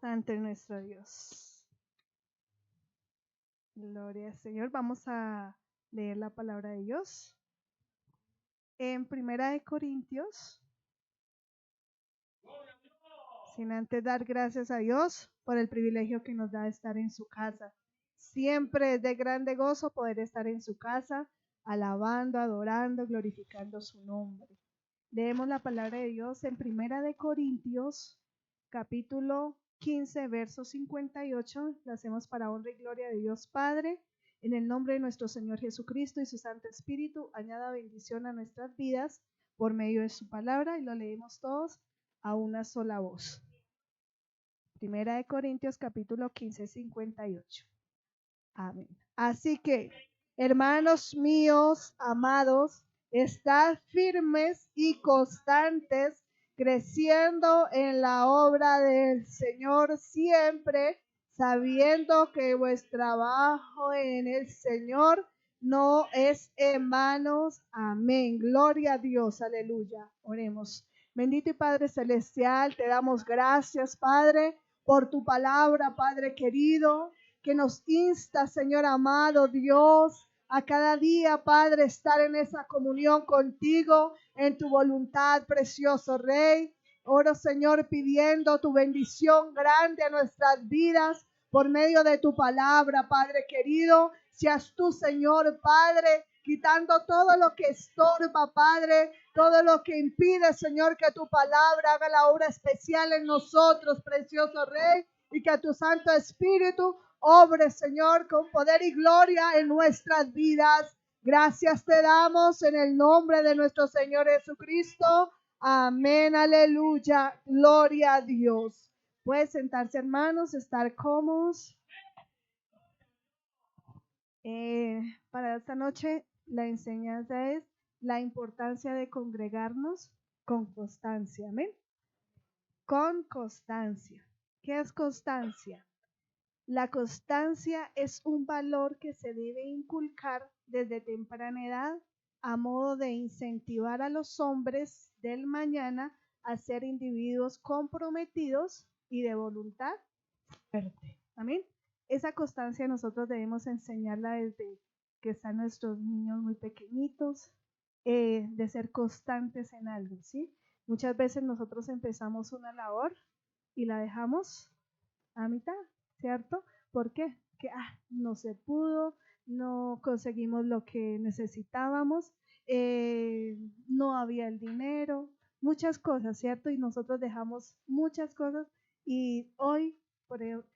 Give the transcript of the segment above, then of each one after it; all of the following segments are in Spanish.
ante nuestro Dios. Gloria al Señor. Vamos a leer la palabra de Dios. En Primera de Corintios, sin antes dar gracias a Dios por el privilegio que nos da de estar en su casa. Siempre es de grande gozo poder estar en su casa, alabando, adorando, glorificando su nombre. Leemos la palabra de Dios en Primera de Corintios, capítulo 15, verso 58. Lo hacemos para honra y gloria de Dios Padre. En el nombre de nuestro Señor Jesucristo y su Santo Espíritu, añada bendición a nuestras vidas por medio de su palabra, y lo leemos todos a una sola voz. Primera de Corintios, capítulo 15, 58. Amén. Así que, hermanos míos, amados, estad firmes y constantes, creciendo en la obra del Señor siempre, sabiendo que vuestro trabajo en el Señor no es en manos. Amén. Gloria a Dios. Aleluya. Oremos. Bendito y Padre Celestial, te damos gracias, Padre, por tu palabra, Padre querido, que nos insta, Señor amado Dios, a cada día, Padre, estar en esa comunión contigo, en tu voluntad, precioso Rey. Oro, Señor, pidiendo tu bendición grande a nuestras vidas por medio de tu palabra, Padre querido. Seas tú, Señor, Padre, quitando todo lo que estorba, Padre, todo lo que impide, Señor, que tu palabra haga la obra especial en nosotros, precioso Rey, y que tu Santo Espíritu obre, Señor, con poder y gloria en nuestras vidas. Gracias te damos en el nombre de nuestro Señor Jesucristo. Amén, aleluya, gloria a Dios. Pueden sentarse, hermanos, estar cómodos. Para esta noche la enseñanza es la importancia de congregarnos con constancia. Amén. Con constancia. ¿Qué es constancia? La constancia es un valor que se debe inculcar desde temprana edad a modo de incentivar a los hombres del mañana a ser individuos comprometidos y de voluntad fuerte. Amén. Esa constancia nosotros debemos enseñarla desde que están nuestros niños muy pequeñitos, de ser constantes en algo, ¿sí? Muchas veces nosotros empezamos una labor y la dejamos a mitad, ¿cierto? ¿Por qué? Que no se pudo, no conseguimos lo que necesitábamos, no había el dinero, muchas cosas, ¿cierto? Y nosotros dejamos muchas cosas y hoy, por ejemplo,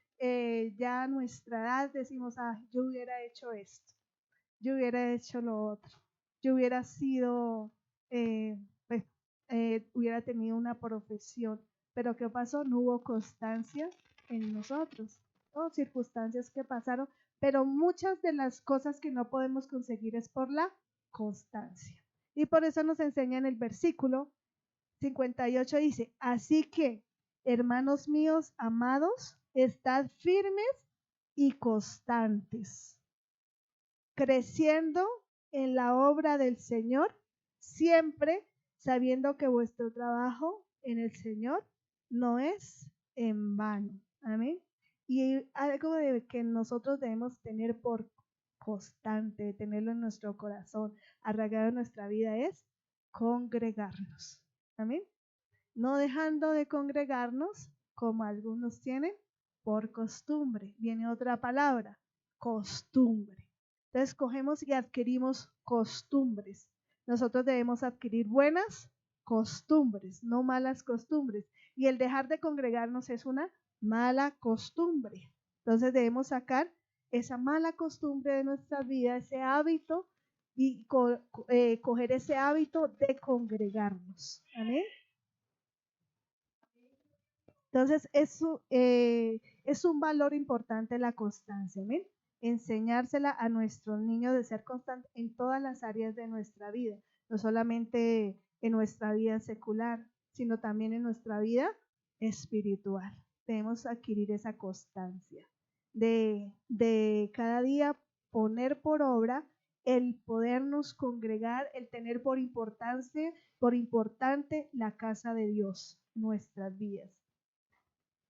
ya a nuestra edad decimos, yo hubiera hecho esto, yo hubiera hecho lo otro, yo hubiera sido, pues, hubiera tenido una profesión, pero ¿qué pasó? No hubo constancia en nosotros, ¿no? Circunstancias que pasaron, pero muchas de las cosas que no podemos conseguir es por la constancia. Y por eso nos enseña en el versículo 58, dice, así que, hermanos míos amados, estad firmes y constantes, creciendo en la obra del Señor, siempre sabiendo que vuestro trabajo en el Señor no es en vano. Amén. Y algo de que nosotros debemos tener por constante, tenerlo en nuestro corazón, arraigado en nuestra vida, es congregarnos. Amén. No dejando de congregarnos como algunos tienen por costumbre. Viene otra palabra, costumbre. Entonces cogemos y adquirimos costumbres. Nosotros debemos adquirir buenas costumbres, no malas costumbres. Y el dejar de congregarnos es una mala costumbre. Entonces debemos sacar esa mala costumbre de nuestra vida, ese hábito, y coger ese hábito de congregarnos. Amén. Entonces, es un valor importante la constancia, ¿ven? Enseñársela a nuestros niños de ser constantes en todas las áreas de nuestra vida, no solamente en nuestra vida secular, sino también en nuestra vida espiritual. Debemos adquirir esa constancia de cada día poner por obra el podernos congregar, el tener por importante la casa de Dios en nuestras vidas.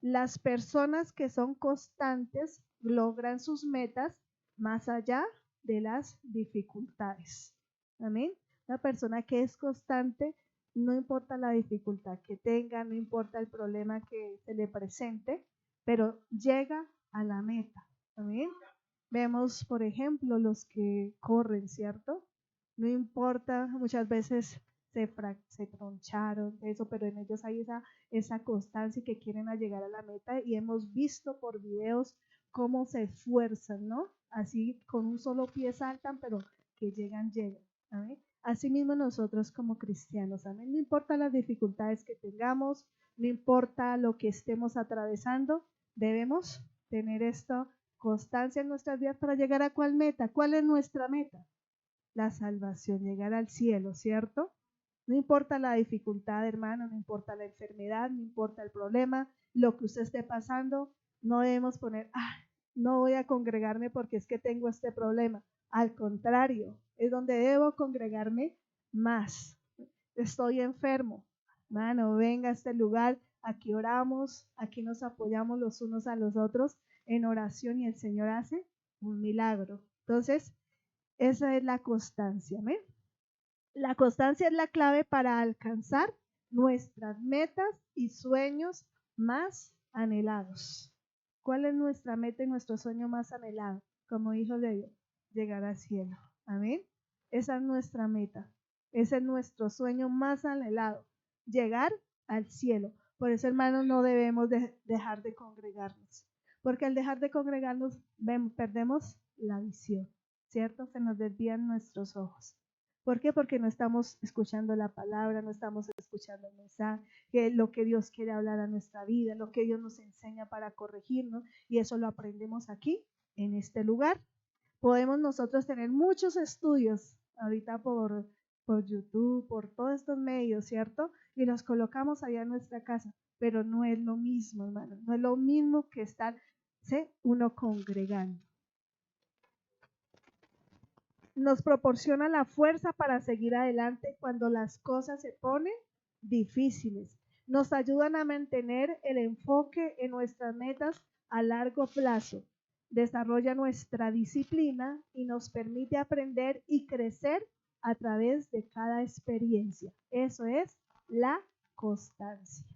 Las personas que son constantes logran sus metas más allá de las dificultades. Amén. La persona que es constante, no importa la dificultad que tenga, no importa el problema que se le presente, pero llega a la meta. Amén. Vemos, por ejemplo, los que corren, ¿cierto? No importa, muchas veces se troncharon, eso, pero en ellos hay esa constancia y que quieren llegar a la meta, y hemos visto por videos cómo se esfuerzan, ¿no? Así con un solo pie saltan, pero que llegan. ¿Amén? Asimismo nosotros como cristianos, amén. No importa las dificultades que tengamos, no importa lo que estemos atravesando, debemos tener esta constancia en nuestras vidas para llegar a ¿cuál meta? ¿Cuál es nuestra meta? La salvación, llegar al cielo, ¿cierto? No importa la dificultad, hermano, no importa la enfermedad, no importa el problema, lo que usted esté pasando, no debemos poner, no voy a congregarme porque es que tengo este problema. Al contrario, es donde debo congregarme más. Estoy enfermo. Hermano, venga a este lugar, aquí oramos, aquí nos apoyamos los unos a los otros en oración y el Señor hace un milagro. Entonces, esa es la constancia. ¿Ven? La constancia es la clave para alcanzar nuestras metas y sueños más anhelados. ¿Cuál es nuestra meta y nuestro sueño más anhelado? Como hijos de Dios, llegar al cielo. Amén. Esa es nuestra meta. Ese es nuestro sueño más anhelado, llegar al cielo. Por eso, hermanos, no debemos dejar de congregarnos, porque al dejar de congregarnos perdemos la visión, ¿cierto? Se nos desvían nuestros ojos. ¿Por qué? Porque no estamos escuchando la palabra, no estamos escuchando el mensaje, lo que Dios quiere hablar a nuestra vida, lo que Dios nos enseña para corregirnos, y eso lo aprendemos aquí, en este lugar. Podemos nosotros tener muchos estudios ahorita por YouTube, por todos estos medios, ¿cierto? Y los colocamos allá en nuestra casa, pero no es lo mismo, hermano, no es lo mismo que estar, ¿sí?, uno congregando. Nos proporciona la fuerza para seguir adelante cuando las cosas se ponen difíciles. Nos ayudan a mantener el enfoque en nuestras metas a largo plazo. Desarrolla nuestra disciplina y nos permite aprender y crecer a través de cada experiencia. Eso es la constancia.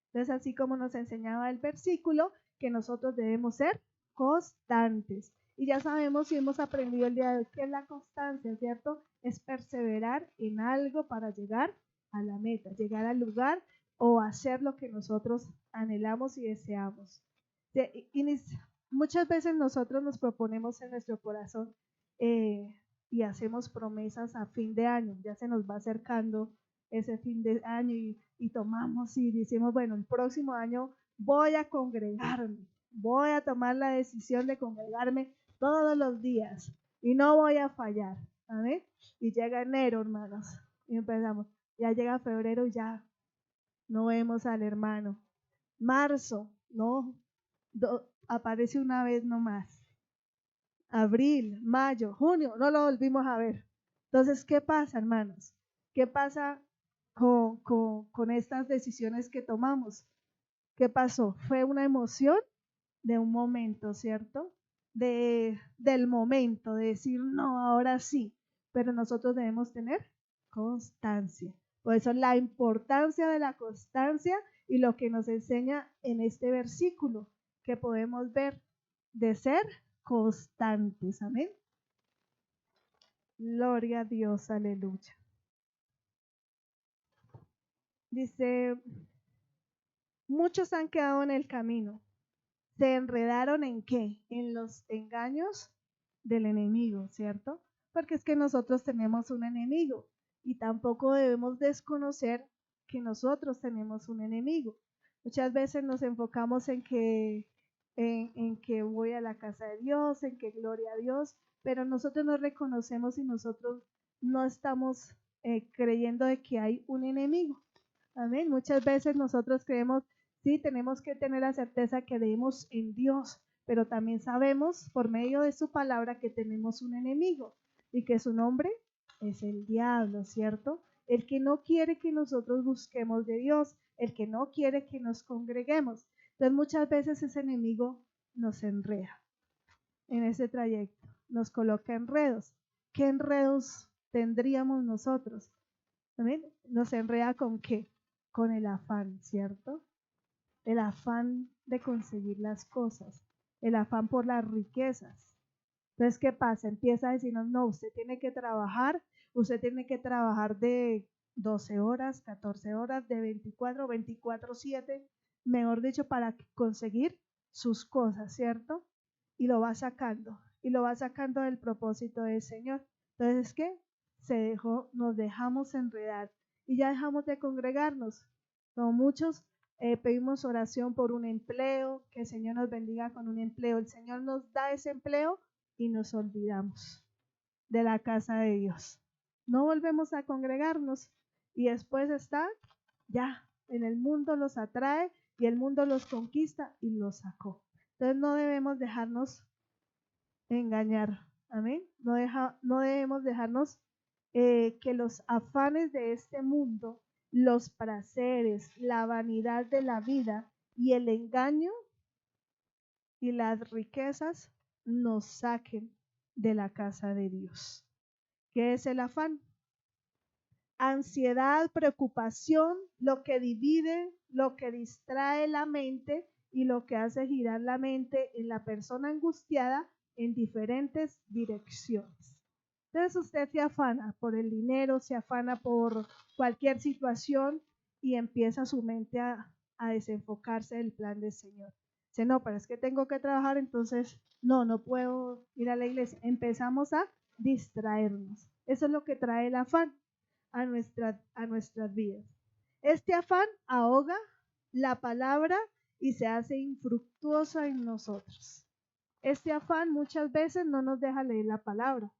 Entonces, así como nos enseñaba el versículo, que nosotros debemos ser constantes. Y ya sabemos y hemos aprendido el día de hoy que es la constancia, ¿cierto? Es perseverar en algo para llegar a la meta, llegar al lugar o hacer lo que nosotros anhelamos y deseamos. Muchas veces nosotros nos proponemos en nuestro corazón y hacemos promesas a fin de año, ya se nos va acercando ese fin de año y tomamos y decimos, bueno, el próximo año voy a congregarme, voy a tomar la decisión de congregarme todos los días y no voy a fallar. ¿Amén? Y llega enero, hermanos, y empezamos. Ya llega febrero y ya no vemos al hermano. Marzo, no, aparece una vez nomás. Abril, mayo, junio, no lo volvimos a ver. Entonces, ¿qué pasa, hermanos? ¿Qué pasa con estas decisiones que tomamos? ¿Qué pasó? Fue una emoción de un momento, ¿cierto? Del momento, de decir, no, ahora sí, pero nosotros debemos tener constancia. Por eso la importancia de la constancia y lo que nos enseña en este versículo, que podemos ver de ser constantes. Amén. Gloria a Dios, aleluya. Dice, muchos han quedado en el camino. ¿Se enredaron en qué? En los engaños del enemigo, ¿cierto? Porque es que nosotros tenemos un enemigo y tampoco debemos desconocer que nosotros tenemos un enemigo. Muchas veces nos enfocamos en que voy a la casa de Dios, en que gloria a Dios, pero nosotros no reconocemos y nosotros no estamos creyendo de que hay un enemigo. Amén. Muchas veces nosotros creemos, sí, tenemos que tener la certeza que creemos en Dios, pero también sabemos por medio de su palabra que tenemos un enemigo y que su nombre es el diablo, ¿cierto? El que no quiere que nosotros busquemos de Dios, el que no quiere que nos congreguemos. Entonces muchas veces ese enemigo nos enreda en ese trayecto, nos coloca enredos. ¿Qué enredos tendríamos nosotros? ¿También? ¿Nos enreda con qué? Con el afán, ¿cierto? El afán de conseguir las cosas, el afán por las riquezas. Entonces, ¿qué pasa? Empieza a decirnos, no, usted tiene que trabajar de 12 horas, 14 horas, de 24/7, mejor dicho, para conseguir sus cosas, ¿cierto? Y lo va sacando del propósito del Señor. Entonces, ¿qué? Nos dejamos enredar y ya dejamos de congregarnos. Como muchos pedimos oración por un empleo, que el Señor nos bendiga con un empleo. El Señor nos da ese empleo y nos olvidamos de la casa de Dios. No volvemos a congregarnos y después está ya, en el mundo los atrae y el mundo los conquista y los sacó. Entonces no debemos dejarnos engañar, amén. No debemos dejarnos que los afanes de este mundo, los placeres, la vanidad de la vida y el engaño y las riquezas nos saquen de la casa de Dios. ¿Qué es el afán? Ansiedad, preocupación, lo que divide, lo que distrae la mente y lo que hace girar la mente en la persona angustiada en diferentes direcciones. Entonces usted se afana por el dinero, se afana por cualquier situación y empieza su mente a desenfocarse del plan del Señor. Dice, no, pero es que tengo que trabajar, entonces no puedo ir a la iglesia. Empezamos a distraernos. Eso es lo que trae el afán a nuestras vidas. Este afán ahoga la palabra y se hace infructuosa en nosotros. Este afán muchas veces no nos deja leer la palabra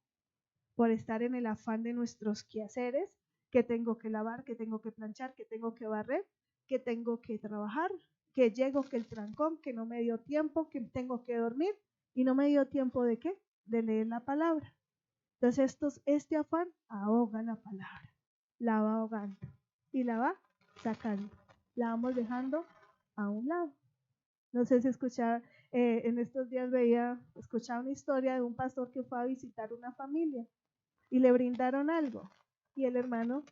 por estar en el afán de nuestros quehaceres, que tengo que lavar, que tengo que planchar, que tengo que barrer, que tengo que trabajar, que llego, que el trancón, que no me dio tiempo, que tengo que dormir y no me dio tiempo de qué, de leer la palabra. Entonces este afán ahoga la palabra, la va ahogando y la va sacando, la vamos dejando a un lado. No sé si escuchaba, en estos días escuchaba una historia de un pastor que fue a visitar una familia y le brindaron algo y el hermano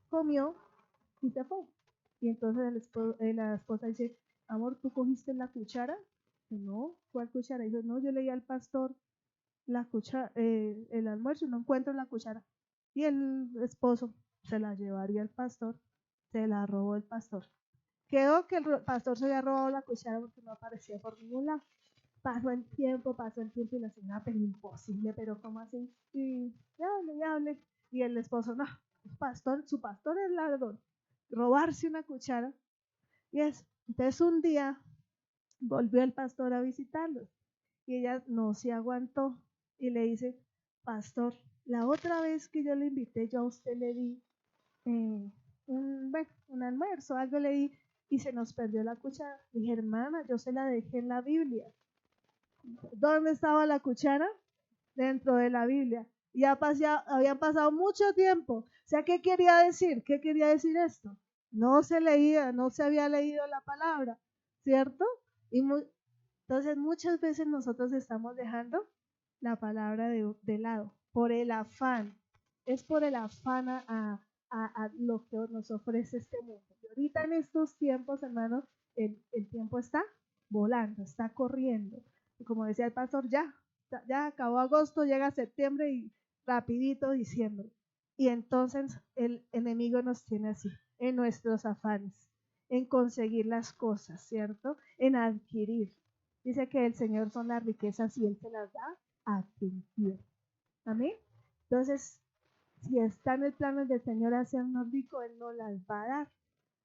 comió y se fue. Y entonces la esposa dice, amor, ¿tú cogiste la cuchara? Dice, no, ¿cuál cuchara? Dice, no, yo le di al pastor la cuchara, el almuerzo, no encuentro la cuchara. Y el esposo se la llevaría al pastor, se la robó el pastor. Quedó que el pastor se había robado la cuchara porque no aparecía por ningún lado. Pasó el tiempo y la señora, pero imposible, pero ¿cómo así? Y hable. Y el esposo, no, su pastor es ladrón. Robarse una cuchara. Y entonces un día volvió el pastor a visitarlos y ella no se aguantó y le dice, pastor, la otra vez que yo le invité, yo a usted le di un almuerzo, algo le di y se nos perdió la cuchara. Dije, hermana, yo se la dejé en la Biblia. ¿Dónde estaba la cuchara? Dentro de la Biblia. Y habían pasado mucho tiempo. O sea, ¿qué quería decir? ¿Qué quería decir esto? No se había leído la palabra, ¿cierto? Entonces muchas veces nosotros estamos dejando la palabra de lado por el afán. Es por el afán a lo que nos ofrece este mundo. Y ahorita en estos tiempos, hermanos, el tiempo está volando, está corriendo. Y como decía el pastor, ya acabó agosto, llega septiembre y rapidito diciembre. Y entonces el enemigo nos tiene así, en nuestros afanes, en conseguir las cosas, ¿cierto? En adquirir. Dice que el Señor son las riquezas y Él se las da a quien quiere. Amén. Entonces, si está en el plano del Señor hacernos rico, Él nos las va a dar,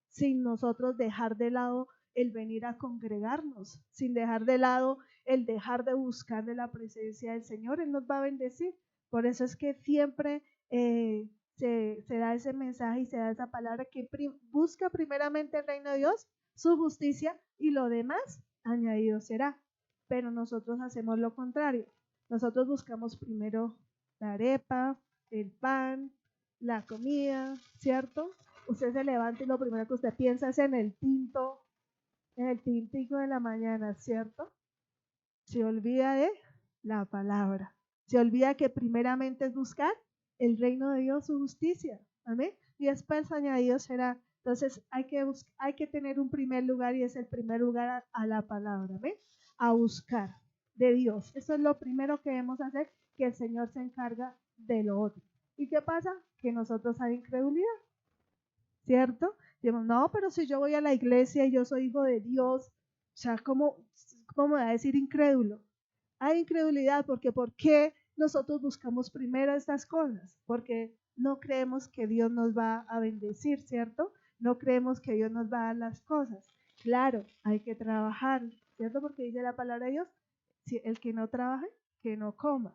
sin nosotros dejar de lado el venir a congregarnos, sin dejar de lado el dejar de buscar de la presencia del Señor. Él nos va a bendecir. Por eso es que siempre se da ese mensaje y se da esa palabra que busca primeramente el reino de Dios, su justicia, y lo demás añadido será. Pero nosotros hacemos lo contrario. Nosotros buscamos primero la arepa, el pan, la comida, ¿cierto? Usted se levanta y lo primero que usted piensa es en el tinto en el tintico de la mañana, ¿cierto? Se olvida de la palabra. Se olvida que primeramente es buscar el reino de Dios, su justicia. Amén. Y después añadido será. Entonces hay que tener un primer lugar y es el primer lugar a la palabra. Amén. A buscar de Dios. Eso es lo primero que debemos hacer, que el Señor se encarga de lo otro. ¿Y qué pasa? Que nosotros hay incredulidad, ¿cierto? Decimos, no, pero si yo voy a la iglesia y yo soy hijo de Dios, o sea, ¿cómo me va a decir incrédulo? Hay incredulidad porque ¿por qué nosotros buscamos primero estas cosas? Porque no creemos que Dios nos va a bendecir, ¿cierto? No creemos que Dios nos va a dar las cosas. Claro, hay que trabajar, ¿cierto? Porque dice la palabra de Dios, si el que no trabaje, que no coma.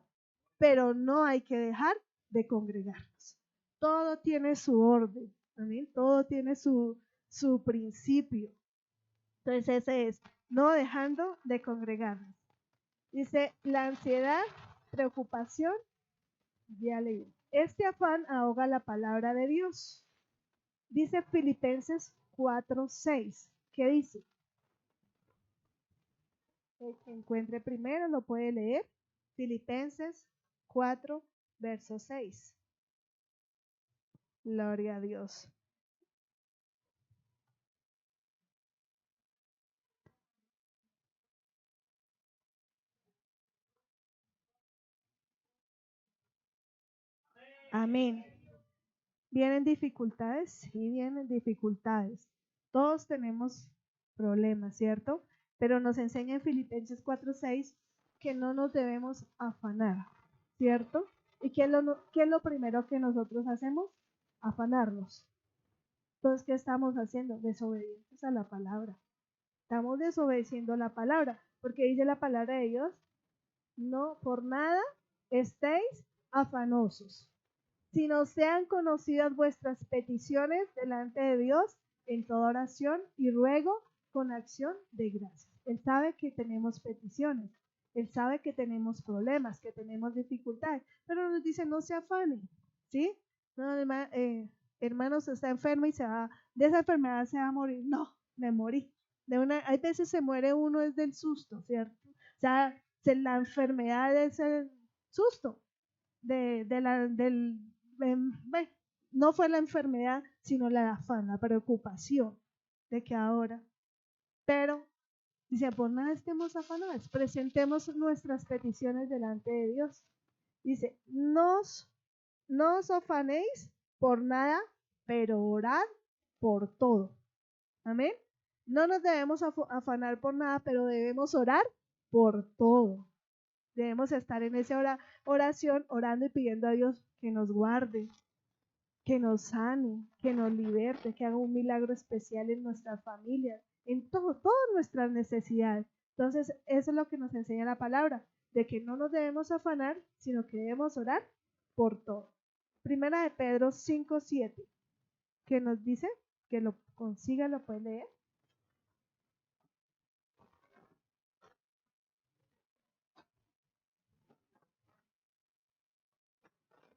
Pero no hay que dejar de congregarnos. Todo tiene su orden, ¿también? Todo tiene su principio. Entonces ese es, no dejando de congregarnos. Dice, la ansiedad, preocupación, ya leí. Este afán ahoga la palabra de Dios. Dice Filipenses 4:6. ¿Qué dice? El que encuentre primero lo puede leer. Filipenses 4, verso 6. Gloria a Dios. Amén. ¿Vienen dificultades? Sí, vienen dificultades. Todos tenemos problemas, ¿cierto? Pero nos enseña en Filipenses 4:6 que no nos debemos afanar, ¿cierto? ¿Y qué es lo primero que nosotros hacemos? Afanarnos. Entonces, ¿qué estamos haciendo? Desobedientes a la palabra. Estamos desobedeciendo la palabra, porque dice la palabra de Dios, no por nada estéis afanosos, sino sean conocidas vuestras peticiones delante de Dios en toda oración y ruego con acción de gracias. Él sabe que tenemos peticiones, Él sabe que tenemos problemas, que tenemos dificultades, pero nos dice no se afanen, ¿sí? No, hermanos, está enfermo y de esa enfermedad se va a morir. No, me morí. Hay veces se muere uno es del susto, ¿cierto? O sea, la enfermedad es el susto del bueno, no fue la enfermedad, sino la afán, la preocupación de que ahora. Pero dice, por nada estemos afanados, presentemos nuestras peticiones delante de Dios. Dice, no os afanéis por nada, pero orad por todo. Amén. No nos debemos afanar por nada, pero debemos orar por todo. Debemos estar en esa oración, orando y pidiendo a Dios que nos guarde, que nos sane, que nos liberte, que haga un milagro especial en nuestras familias, en todas nuestras necesidades. Entonces, eso es lo que nos enseña la palabra, de que no nos debemos afanar, sino que debemos orar por todo. Primera de Pedro 5:7, que nos dice, que lo consiga, lo puede leer.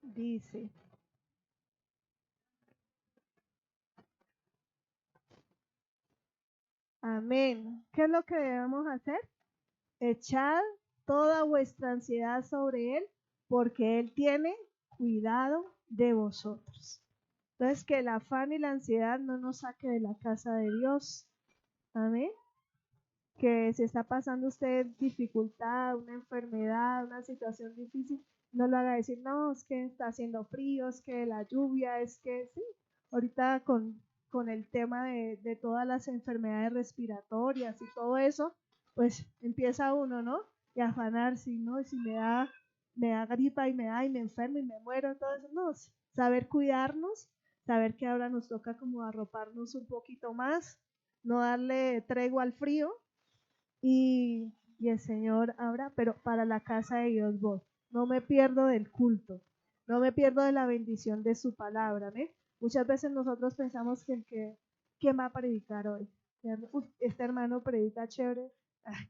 Dice, amén. ¿Qué es lo que debemos hacer? Echad toda vuestra ansiedad sobre Él, porque Él tiene cuidado de vosotros. Entonces, que el afán y la ansiedad no nos saque de la casa de Dios. Amén. Que si está pasando usted dificultad, una enfermedad, una situación difícil, no lo haga decir, no, es que está haciendo frío, es que la lluvia, es que sí. Ahorita con el tema de todas las enfermedades respiratorias y todo eso, pues empieza uno, ¿no? Y a afanarse, ¿no? Y si me da gripa y me enfermo y me muero, entonces, no, saber cuidarnos, saber que ahora nos toca como arroparnos un poquito más, no darle tregua al frío, y el Señor habrá, pero para la casa de Dios voy. No me pierdo del culto, no me pierdo de la bendición de su palabra. ¿Ve? Muchas veces nosotros pensamos ¿quién va a predicar hoy? Este hermano predica chévere,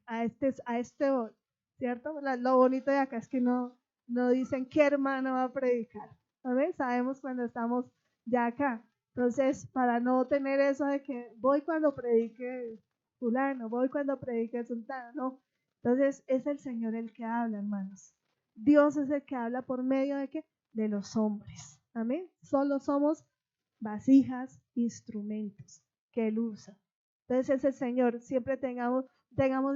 a este voy, ¿cierto? Lo bonito de acá es que no dicen qué hermano va a predicar. ¿Sabes? Sabemos cuando estamos ya acá. Entonces, para no tener eso de que voy cuando predique fulano, voy cuando predique sultano, no. Entonces es el Señor el que habla, hermanos. Dios es el que habla por medio de qué? De los hombres. Amén. Solo somos vasijas, instrumentos que Él usa. Entonces es el Señor. Siempre tengamos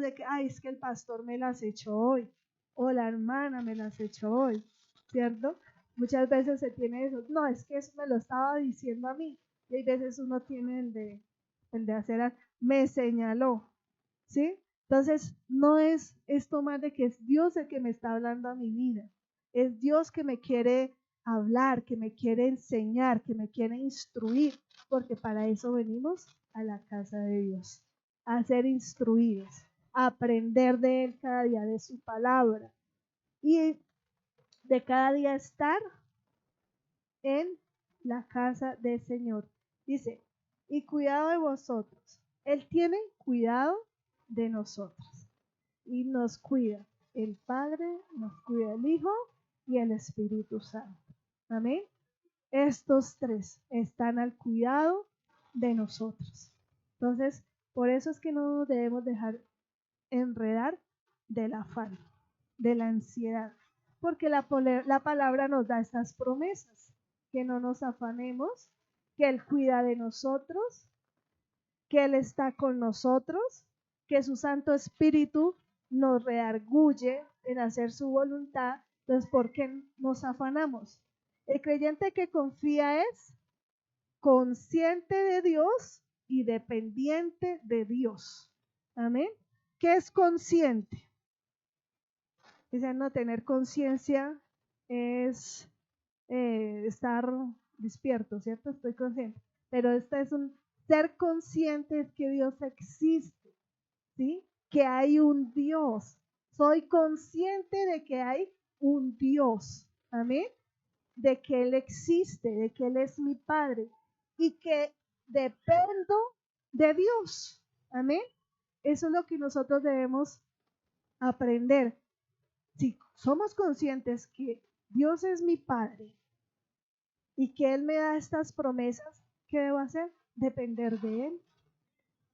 de que, ay, es que el pastor me las echó hoy, o la hermana me las echó hoy, ¿cierto? Muchas veces se tiene eso, no, es que eso me lo estaba diciendo a mí. Y hay veces uno tiene el de hacer, me señaló, ¿sí? Entonces, no es tomar de que es Dios el que me está hablando a mi vida. Es Dios que me quiere hablar, que me quiere enseñar, que me quiere instruir, porque para eso venimos a la casa de Dios, a ser instruidos, a aprender de Él cada día, de su palabra, y de cada día estar en la casa del Señor. Dice, y cuidado de vosotros. Él tiene cuidado de nosotros y nos cuida. El Padre nos cuida, el Hijo y el Espíritu Santo. Amén. Estos tres están al cuidado de nosotros. Entonces, por eso es que no nos debemos dejar enredar del afán, de la ansiedad, porque la palabra nos da estas promesas, que no nos afanemos, que Él cuida de nosotros, que Él está con nosotros, que su Santo Espíritu nos redarguye en hacer su voluntad. Entonces, ¿por qué nos afanamos? El creyente que confía es consciente de Dios y dependiente de Dios. Amén. ¿Qué es consciente? Dice, no, tener conciencia es estar despierto, ¿cierto? Estoy consciente. Pero este es un ser consciente, es que Dios existe, ¿sí? Que hay un Dios. Soy consciente de que hay un Dios. Amén. De que Él existe, de que Él es mi Padre y que dependo de Dios. Amén. Eso es lo que nosotros debemos aprender. Si somos conscientes que Dios es mi Padre y que Él me da estas promesas, ¿qué debo hacer? Depender de Él.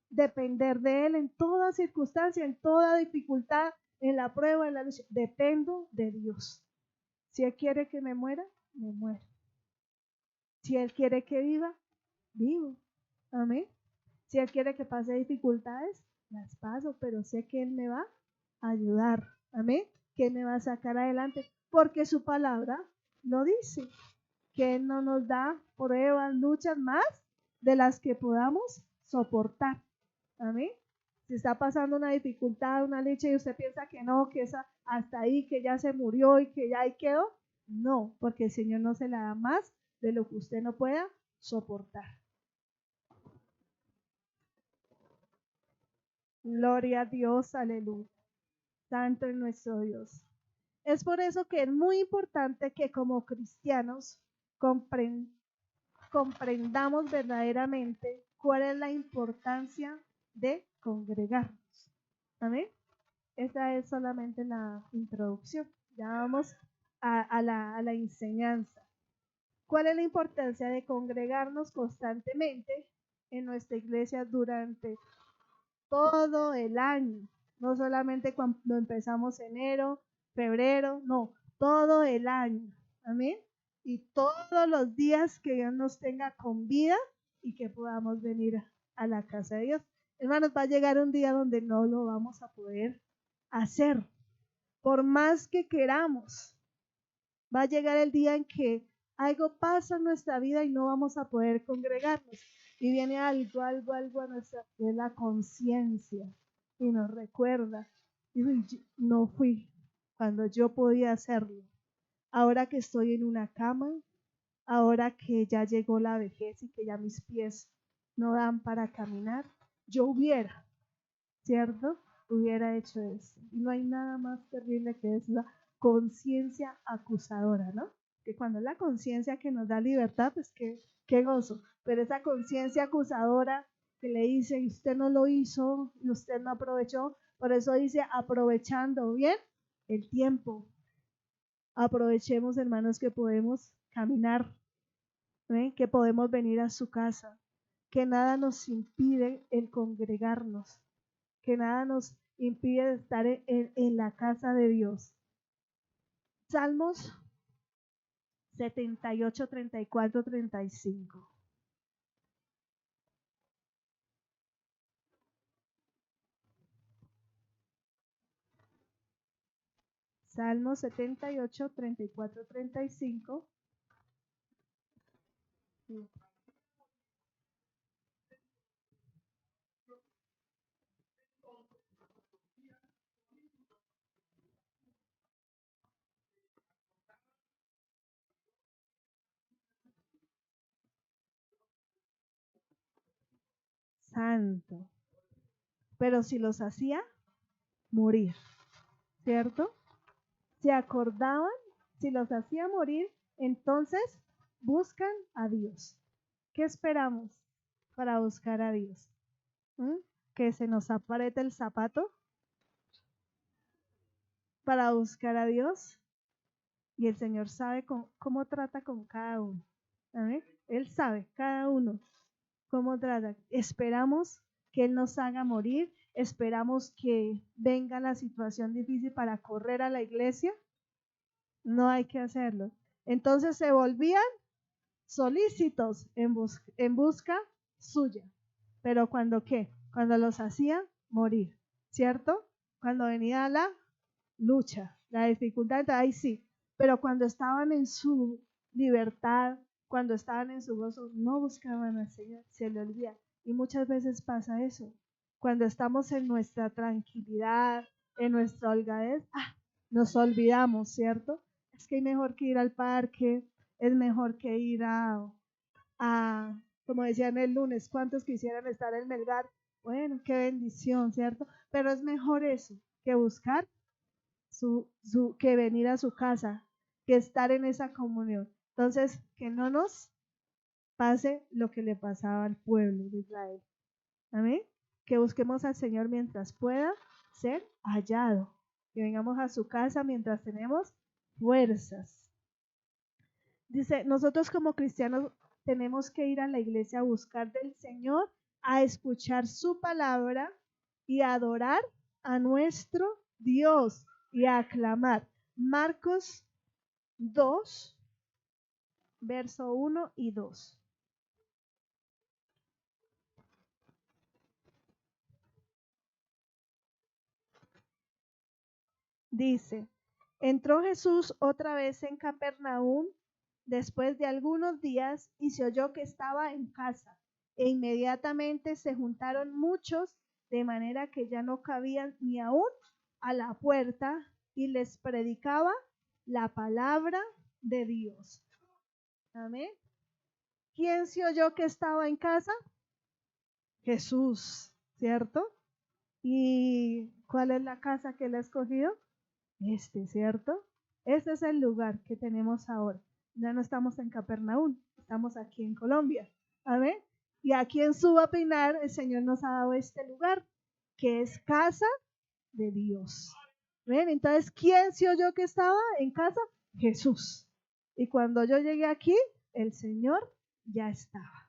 Depender de Él en toda circunstancia, en toda dificultad, en la prueba, en la lucha. Dependo de Dios. Si Él quiere que me muera, me muero. Si Él quiere que viva, vivo. Amén. Si Él quiere que pase dificultades, las paso, pero sé que Él me va a ayudar. Amén. Que Él me va a sacar adelante, porque su palabra lo dice, que Él no nos da pruebas, luchas más de las que podamos soportar. Amén. Si está pasando una dificultad, una lucha y usted piensa que no, que esa hasta ahí, que ya se murió y que ya ahí quedó, no, porque el Señor no se la da más de lo que usted no pueda soportar. Gloria a Dios, aleluya. Santo es nuestro Dios. Es por eso que es muy importante que como cristianos comprendamos verdaderamente cuál es la importancia de congregarnos. Amén. Esa es solamente la introducción. Ya vamos a la enseñanza. ¿Cuál es la importancia de congregarnos constantemente en nuestra iglesia durante todo el año? No solamente cuando empezamos enero, febrero, no, todo el año. Amén. Y todos los días que Dios nos tenga con vida y que podamos venir a la casa de Dios. Hermanos, va a llegar un día donde no lo vamos a poder hacer, por más que queramos. Va a llegar el día en que algo pasa en nuestra vida y no vamos a poder congregarnos. Y viene algo a nuestra vida, la conciencia, y nos recuerda, no fui cuando yo podía hacerlo. Ahora que estoy en una cama, ahora que ya llegó la vejez y que ya mis pies no dan para caminar, yo hubiera, ¿cierto? Hubiera hecho eso. Y no hay nada más terrible que es la conciencia acusadora, ¿no? Que cuando es la conciencia que nos da libertad, pues qué gozo. Pero esa conciencia acusadora que le dice, usted no lo hizo, y usted no aprovechó, por eso dice, aprovechando bien el tiempo. Aprovechemos, hermanos, que podemos caminar, ¿eh? Que podemos venir a su casa, que nada nos impide el congregarnos. que nada nos impide estar en la casa de Dios. Salmos 78, 34, 35. Salmos 78, 34, 35. Santo. Pero si los hacía morir, ¿cierto? Se acordaban, si los hacía morir, entonces buscan a Dios. ¿Qué esperamos para buscar a Dios? ¿Que se nos apriete el zapato para buscar a Dios? Y el Señor sabe cómo trata con cada uno. ¿Amén? Él sabe, cada uno, cómo trata. Esperamos que Él nos haga morir. Esperamos que venga la situación difícil para correr a la iglesia. No hay que hacerlo. Entonces se volvían solícitos en busca suya. Pero cuando qué? Cuando los hacía morir, ¿cierto? Cuando venía la lucha, la dificultad, ahí sí. Pero cuando estaban en su libertad, cuando estaban en su gozo, no buscaban al Señor, se le olvida. Y muchas veces pasa eso. Cuando estamos en nuestra tranquilidad, en nuestra holgadez, nos olvidamos, ¿cierto? Es que hay mejor que ir al parque, es mejor que ir como decían el lunes, ¿cuántos quisieran estar en Melgar? Bueno, qué bendición, ¿cierto? Pero es mejor eso que buscar que venir a su casa, que estar en esa comunión. Entonces, que no nos pase lo que le pasaba al pueblo de Israel. Amén. Que busquemos al Señor mientras pueda ser hallado. Que vengamos a su casa mientras tenemos fuerzas. Dice, nosotros como cristianos tenemos que ir a la iglesia a buscar del Señor, a escuchar su palabra y a adorar a nuestro Dios y a aclamar. Marcos 2, verso 1 y 2. Dice, entró Jesús otra vez en Capernaum después de algunos días y se oyó que estaba en casa. E inmediatamente se juntaron muchos, de manera que ya no cabían ni aún a la puerta, y les predicaba la palabra de Dios. Amén. ¿Quién se oyó que estaba en casa? Jesús, ¿cierto? ¿Y cuál es la casa que él ha escogido? ¿Cierto? Este es el lugar que tenemos ahora. Ya no estamos en Capernaum, estamos aquí en Colombia. Amén. Y aquí en Subapinar el Señor nos ha dado este lugar, que es casa de Dios. ¿Ven? Entonces, ¿quién se oyó que estaba en casa? Jesús. Y cuando yo llegué aquí, el Señor ya estaba.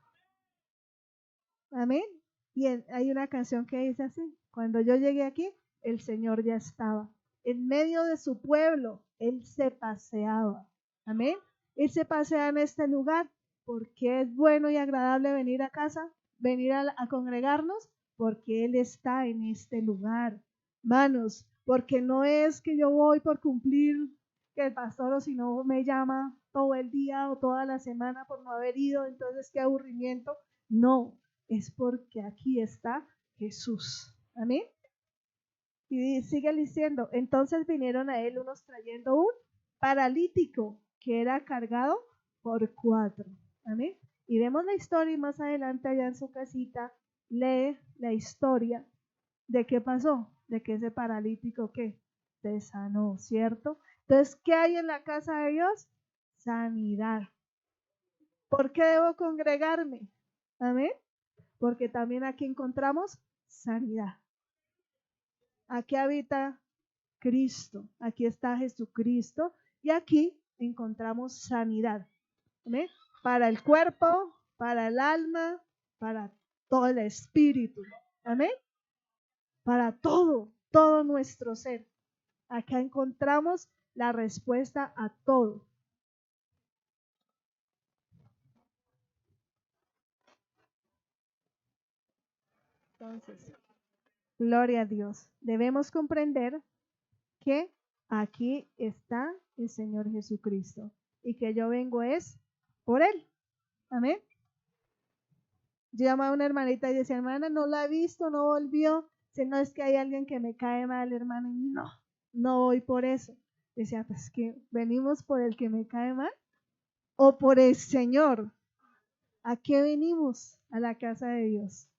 Amén. Y hay una canción que dice así, cuando yo llegué aquí, el Señor ya estaba. En medio de su pueblo, Él se paseaba. Amén. Él se pasea en este lugar porque es bueno y agradable venir a casa, venir a congregarnos, porque Él está en este lugar. Manos, porque no es que yo voy por cumplir que el pastor o si no me llama todo el día o toda la semana por no haber ido, entonces qué aburrimiento. No, es porque aquí está Jesús. Amén. Y sigue diciendo, entonces vinieron a él unos trayendo un paralítico que era cargado por 4. Amén. Y vemos la historia y más adelante allá en su casita lee la historia de qué pasó, de que ese paralítico que se sanó, ¿cierto? Entonces, ¿qué hay en la casa de Dios? Sanidad. ¿Por qué debo congregarme? Amén. Porque también aquí encontramos sanidad. Aquí habita Cristo, aquí está Jesucristo y aquí encontramos sanidad. ¿Amén? Para el cuerpo, para el alma, para todo el espíritu. Amén. para todo, todo nuestro ser. Acá encontramos la respuesta a todo. Entonces, gloria a Dios. Debemos comprender que aquí está el Señor Jesucristo y que yo vengo es por Él. Amén. Yo llamaba a una hermanita y decía, hermana, no la he visto, no volvió. Si no es que hay alguien que me cae mal, hermana, y no voy por eso. Decía, pues que venimos por el que me cae mal o por el Señor. ¿A qué venimos? A la casa de Dios.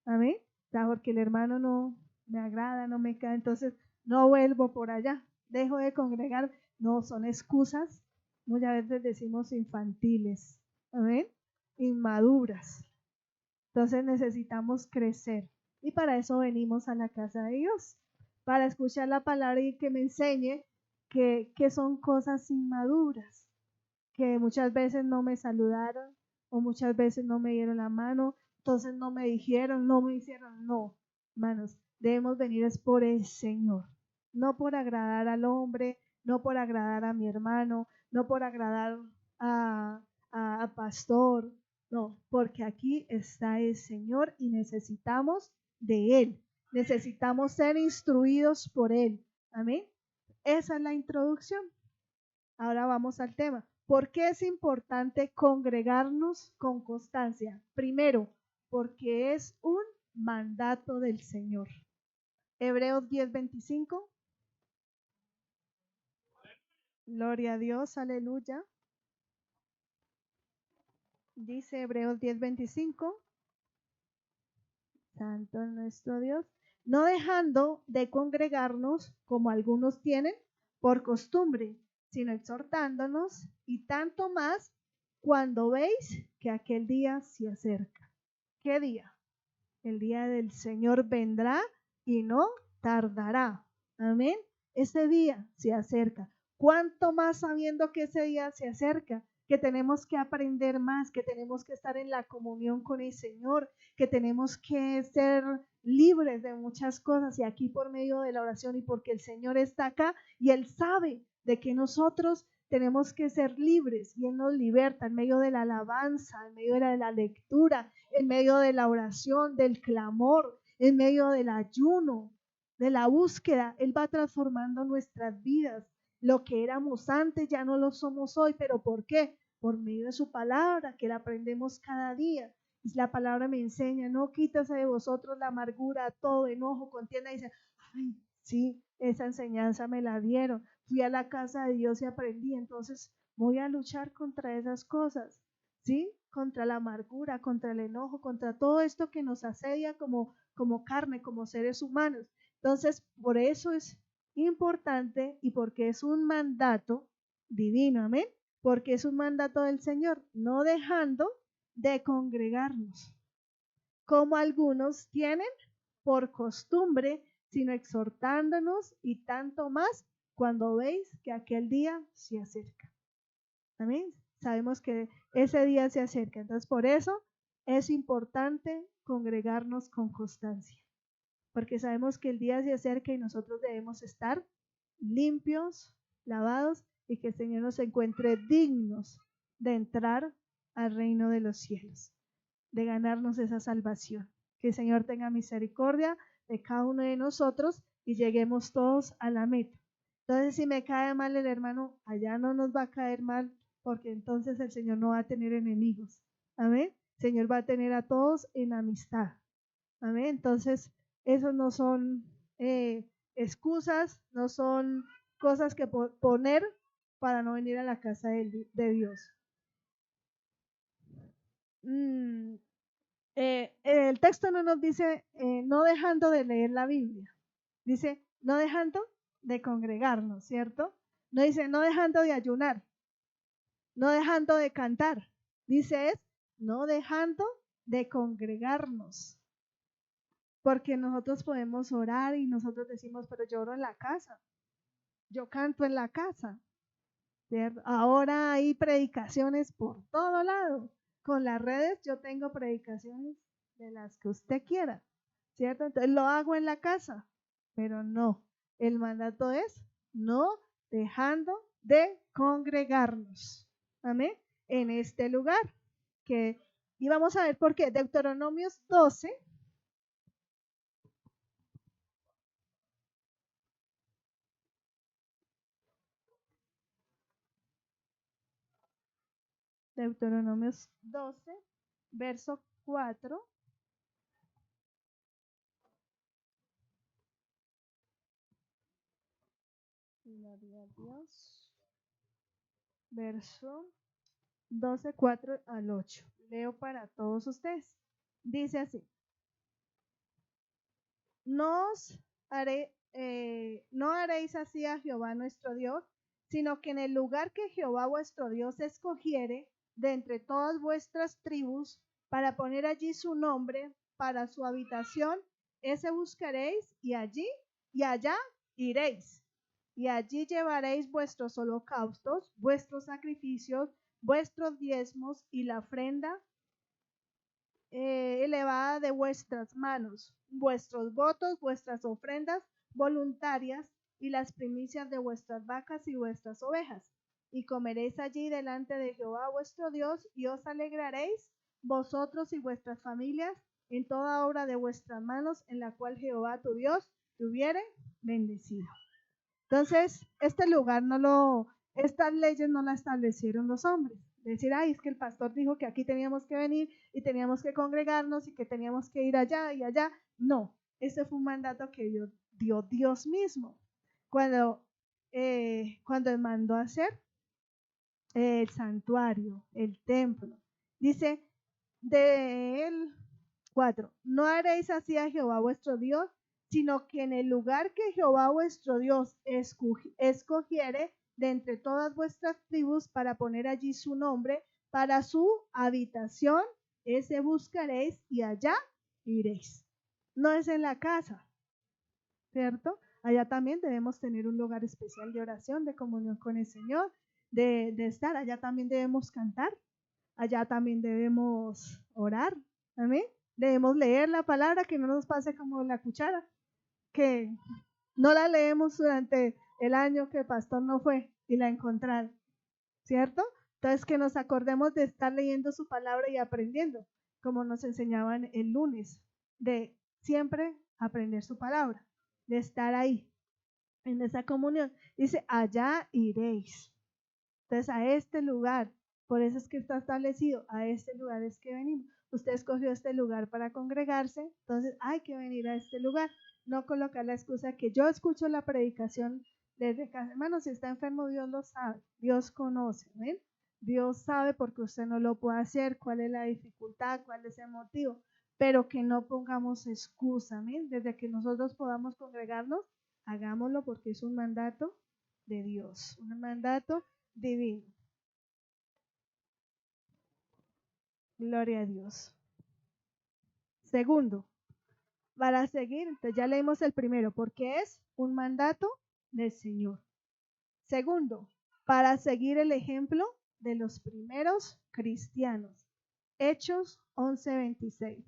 Amén. O sea, porque el hermano no me agrada, no me cae, entonces no vuelvo por allá. Dejo de congregar. No, son excusas. Muchas veces decimos infantiles. Amén. Inmaduras. Entonces necesitamos crecer y para eso venimos a la casa de Dios, para escuchar la palabra y que me enseñe que son cosas inmaduras, que muchas veces no me saludaron o muchas veces no me dieron la mano, entonces no me dijeron, no me hicieron, no, hermanos, debemos venir es por el Señor, no por agradar al hombre, no por agradar a mi hermano, no por agradar a pastor, no, porque aquí está el Señor y necesitamos de Él. Necesitamos ser instruidos por Él. Amén. Esa es la introducción. Ahora vamos al tema. ¿Por qué es importante congregarnos con constancia? Primero, porque es un mandato del Señor. Hebreos 10:25. Gloria a Dios, aleluya. Dice Hebreos 10:25. Santo nuestro Dios, no dejando de congregarnos como algunos tienen por costumbre, sino exhortándonos y tanto más cuando veis que aquel día se acerca. ¿Qué día? El día del Señor vendrá y no tardará. Amén. Ese día se acerca. ¿Cuánto más sabiendo que ese día se acerca? Que tenemos que aprender más, que tenemos que estar en la comunión con el Señor, que tenemos que ser libres de muchas cosas y aquí por medio de la oración y porque el Señor está acá y Él sabe de que nosotros tenemos que ser libres y Él nos liberta en medio de la alabanza, en medio de la lectura, en medio de la oración, del clamor, en medio del ayuno, de la búsqueda. Él va transformando nuestras vidas. Lo que éramos antes ya no lo somos hoy, pero ¿por qué? Por medio de su palabra, que la aprendemos cada día. Y la palabra me enseña, no quítase de vosotros la amargura, todo enojo, contienda. Y dice, ay, sí, esa enseñanza me la dieron. Fui a la casa de Dios y aprendí, entonces voy a luchar contra esas cosas, ¿sí? Contra la amargura, contra el enojo, contra todo esto que nos asedia como carne, como seres humanos. Entonces, por eso es importante y porque es un mandato divino, amén, porque es un mandato del Señor, no dejando de congregarnos, como algunos tienen por costumbre, sino exhortándonos y tanto más cuando veis que aquel día se acerca. Amén. Sabemos que ese día se acerca, entonces por eso es importante congregarnos con constancia, porque sabemos que el día se acerca y nosotros debemos estar limpios, lavados y que el Señor nos encuentre dignos de entrar al reino de los cielos, de ganarnos esa salvación. Que el Señor tenga misericordia de cada uno de nosotros y lleguemos todos a la meta. Entonces, si me cae mal el hermano, allá no nos va a caer mal, porque entonces el Señor no va a tener enemigos. Amén. El Señor va a tener a todos en amistad. Amén. Entonces, esos no son excusas, no son cosas que poner para no venir a la casa de Dios. El texto no nos dice no dejando de leer la Biblia, dice no dejando de congregarnos, ¿cierto? No dice no dejando de ayunar, no dejando de cantar, dice es no dejando de congregarnos. Porque nosotros podemos orar y nosotros decimos, pero yo oro en la casa, yo canto en la casa, ¿cierto? Ahora hay predicaciones por todo lado. Con las redes yo tengo predicaciones de las que usted quiera, ¿cierto? Entonces lo hago en la casa, pero no. El mandato es no dejando de congregarnos. Amén. En este lugar. Y vamos a ver por qué. Deuteronomios 12. Deuteronomios 12, verso 4. Gloria a Dios. Verso 12, 4 al 8. Leo para todos ustedes. Dice así. No haréis así a Jehová nuestro Dios, sino que en el lugar que Jehová vuestro Dios escogiere de entre todas vuestras tribus, para poner allí su nombre, para su habitación, ese buscaréis y allá iréis. Y allí llevaréis vuestros holocaustos, vuestros sacrificios, vuestros diezmos y la ofrenda elevada de vuestras manos, vuestros votos, vuestras ofrendas voluntarias y las primicias de vuestras vacas y vuestras ovejas. Y comeréis allí delante de Jehová vuestro Dios, y os alegraréis vosotros y vuestras familias en toda obra de vuestras manos, en la cual Jehová tu Dios te hubiere bendecido. Entonces, estas leyes no las establecieron los hombres. Decir, ay, es que el pastor dijo que aquí teníamos que venir y teníamos que congregarnos y que teníamos que ir allá y allá. No, ese fue un mandato que dio Dios mismo cuando mandó a hacer el santuario, el templo. Dice del 4, no haréis así a Jehová vuestro Dios, sino que en el lugar que Jehová vuestro Dios escogiere de entre todas vuestras tribus para poner allí su nombre, para su habitación, ese buscaréis y allá iréis. No es en la casa, ¿cierto? Allá también debemos tener un lugar especial de oración, de comunión con el Señor, de estar. Allá también debemos cantar, allá también debemos orar, amén. Debemos leer la palabra, que no nos pase como la cuchara, que no la leemos durante el año que el pastor no fue y la encontraron, ¿cierto? Entonces que nos acordemos de estar leyendo su palabra y aprendiendo, como nos enseñaban el lunes, de siempre aprender su palabra, de estar ahí, en esa comunión. Dice, allá iréis. Entonces a este lugar, por eso es que está establecido, a este lugar es que venimos. Usted escogió este lugar para congregarse, entonces hay que venir a este lugar. No colocar la excusa que yo escucho la predicación desde casa. Hermano, si está enfermo, Dios lo sabe, Dios conoce, ¿ven? Dios sabe porque usted no lo puede hacer, cuál es la dificultad, cuál es el motivo, pero que no pongamos excusa, ¿ven? Desde que nosotros podamos congregarnos, hagámoslo porque es un mandato de Dios, un mandato divino. Gloria a Dios. Segundo, para seguir, entonces ya leímos el primero, porque es un mandato del Señor. Segundo, para seguir el ejemplo de los primeros cristianos. Hechos 11:26.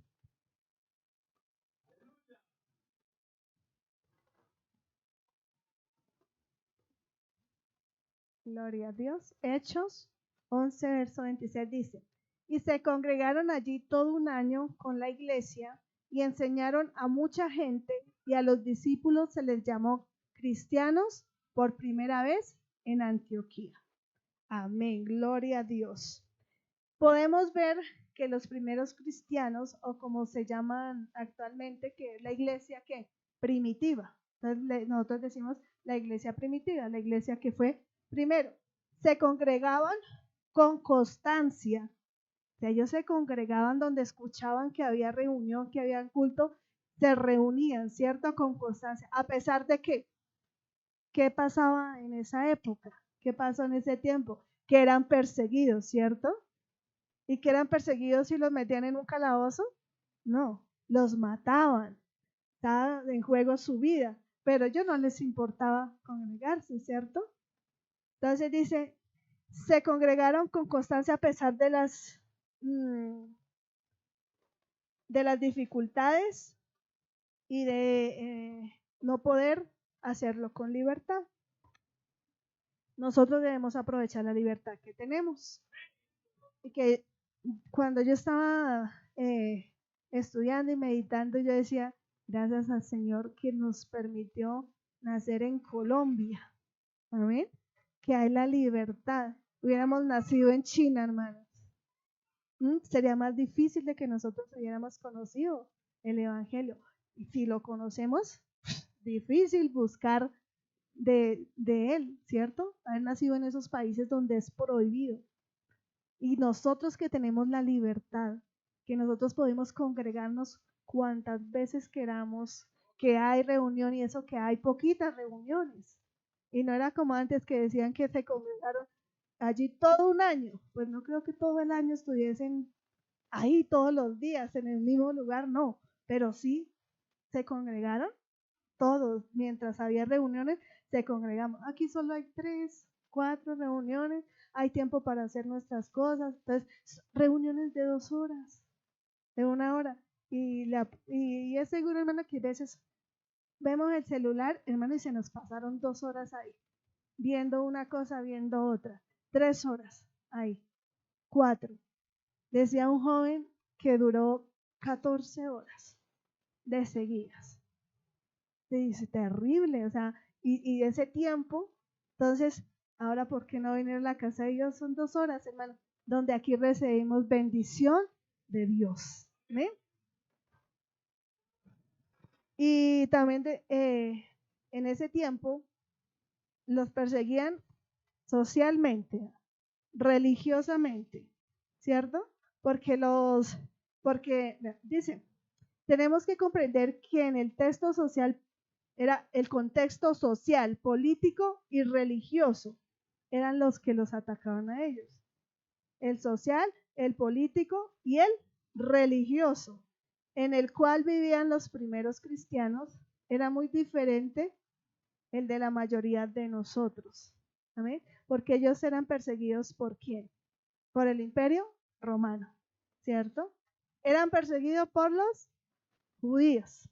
Gloria a Dios. Hechos 11, verso 26 dice, y se congregaron allí todo un año con la iglesia y enseñaron a mucha gente, y a los discípulos se les llamó cristianos por primera vez en Antioquía. Amén, gloria a Dios. Podemos ver que los primeros cristianos, o como se llaman actualmente, que es la iglesia que primitiva. Entonces nosotros decimos la iglesia primitiva, la iglesia que fue primero. Se congregaban con constancia. O sea, ellos se congregaban donde escuchaban que había reunión, que había culto, se reunían, ¿cierto? Con constancia, a pesar de que, ¿qué pasaba en esa época? ¿Qué pasó en ese tiempo? Que eran perseguidos, ¿cierto? ¿Y que eran perseguidos y los metían en un calabozo? No, los mataban. Estaba en juego su vida, pero a ellos no les importaba congregarse, ¿cierto? Entonces dice, se congregaron con constancia a pesar de las dificultades, y de no poder hacerlo con libertad. Nosotros debemos aprovechar la libertad que tenemos. Y que cuando yo estaba estudiando y meditando, yo decía, gracias al Señor que nos permitió nacer en Colombia. Amén. Que hay la libertad. Hubiéramos nacido en China, hermanos. Sería más difícil de que nosotros hubiéramos conocido el Evangelio. Y si lo conocemos, difícil buscar de él, ¿cierto? Haber nacido en esos países donde es prohibido. Y nosotros que tenemos la libertad, que nosotros podemos congregarnos cuantas veces queramos, que hay reunión y eso que hay poquitas reuniones. Y no era como antes que decían que se congregaron allí todo un año. Pues no creo que todo el año estuviesen ahí todos los días en el mismo lugar, no. Pero sí se congregaron todos. Mientras había reuniones, se congregamos. Aquí solo hay 3, 4 reuniones. Hay tiempo para hacer nuestras cosas. Entonces, reuniones de 2 horas, de 1 hora. Y es seguro, hermano, que a veces vemos el celular, hermano, y se nos pasaron 2 horas ahí, viendo una cosa, viendo otra. 3 horas ahí, 4. Decía un joven que duró 14 horas de seguidas. Dice, terrible, o sea, y ese tiempo, entonces, ahora, ¿por qué no venir a la casa de Dios? Son 2 horas, hermano, donde aquí recibimos bendición de Dios. ¿Ven? Y también en ese tiempo los perseguían socialmente, religiosamente, ¿cierto? Porque dicen, tenemos que comprender que en el texto social era el contexto social, político y religioso, eran los que los atacaban a ellos. El social, el político y el religioso, en el cual vivían los primeros cristianos, era muy diferente el de la mayoría de nosotros. ¿Amén? Porque ellos eran perseguidos ¿por quién? Por el Imperio Romano, ¿cierto? Eran perseguidos por los judíos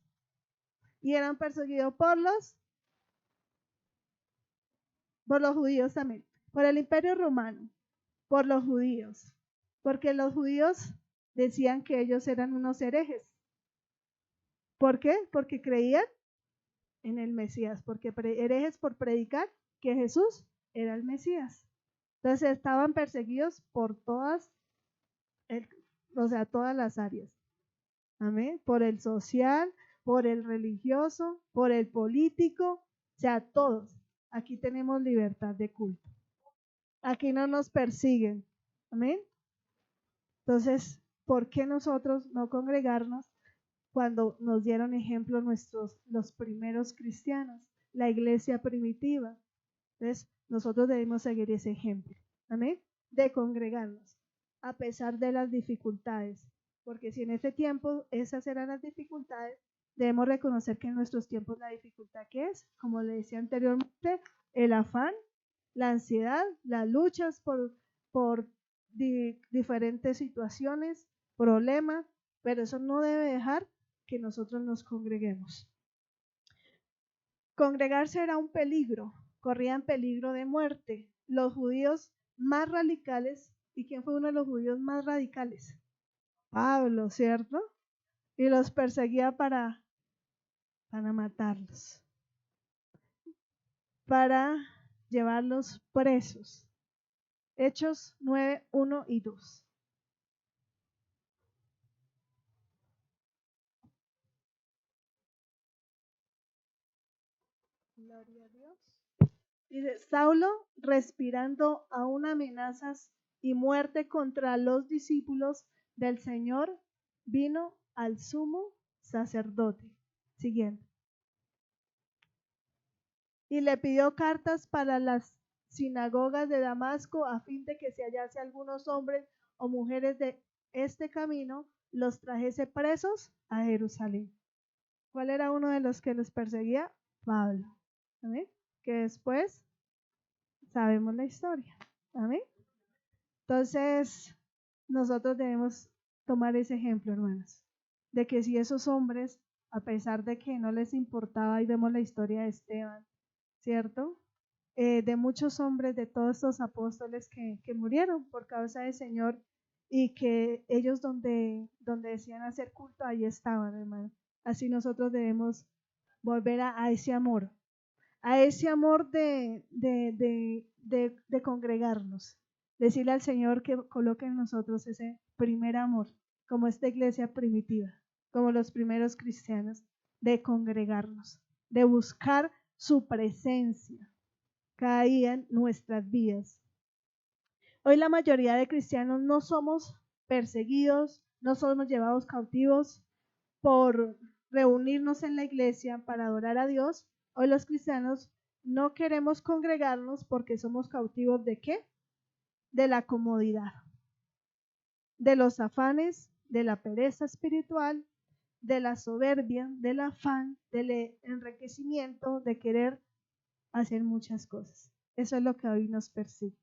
y eran perseguidos por los judíos también, por el Imperio Romano, por los judíos, porque los judíos decían que ellos eran unos herejes. ¿Por qué? Porque creían en el Mesías, porque herejes por predicar que Jesús era el Mesías. Entonces estaban perseguidos por todas las áreas. Amén. Por el social, por el religioso, por el político, o sea, todos. Aquí tenemos libertad de culto. Aquí no nos persiguen. Amén. Entonces, ¿por qué nosotros no congregarnos cuando nos dieron ejemplo los primeros cristianos, la iglesia primitiva? Entonces, nosotros debemos seguir ese ejemplo. Amén. De congregarnos a pesar de las dificultades. Porque si en ese tiempo esas eran las dificultades, debemos reconocer que en nuestros tiempos la dificultad que es, como le decía anteriormente, el afán, la ansiedad, las luchas por diferentes situaciones, problemas, pero eso no debe dejar que nosotros nos congreguemos. Congregarse era un peligro, corrían peligro de muerte. Los judíos más radicales, ¿y quién fue uno de los judíos más radicales? Pablo, ¿cierto? Y los perseguía para matarlos, para llevarlos presos. Hechos 9, 1 y 2. Gloria a Dios. Dice, Saulo, respirando aún amenazas y muerte contra los discípulos del Señor, vino al sumo sacerdote. Siguiente. Y le pidió cartas para las sinagogas de Damasco a fin de que si hallase algunos hombres o mujeres de este camino, los trajese presos a Jerusalén. ¿Cuál era uno de los que los perseguía? Pablo. ¿Amén? Que después sabemos la historia. ¿Amén? Entonces, nosotros debemos tomar ese ejemplo, hermanos, de que si esos hombres a pesar de que no les importaba, y vemos la historia de Esteban, ¿cierto? De muchos hombres, de todos estos apóstoles que murieron por causa del Señor, y que ellos donde decían hacer culto, ahí estaban, hermano. Así nosotros debemos volver a ese amor de congregarnos, decirle al Señor que coloque en nosotros ese primer amor, como esta iglesia primitiva, como los primeros cristianos, de congregarnos, de buscar su presencia cada día en nuestras vidas. Hoy la mayoría de cristianos no somos perseguidos, no somos llevados cautivos por reunirnos en la iglesia para adorar a Dios. Hoy los cristianos no queremos congregarnos porque somos cautivos ¿de qué? De la comodidad, de los afanes, de la pereza espiritual, de la soberbia, del afán, del enriquecimiento, de querer hacer muchas cosas. Eso es lo que hoy nos persigue,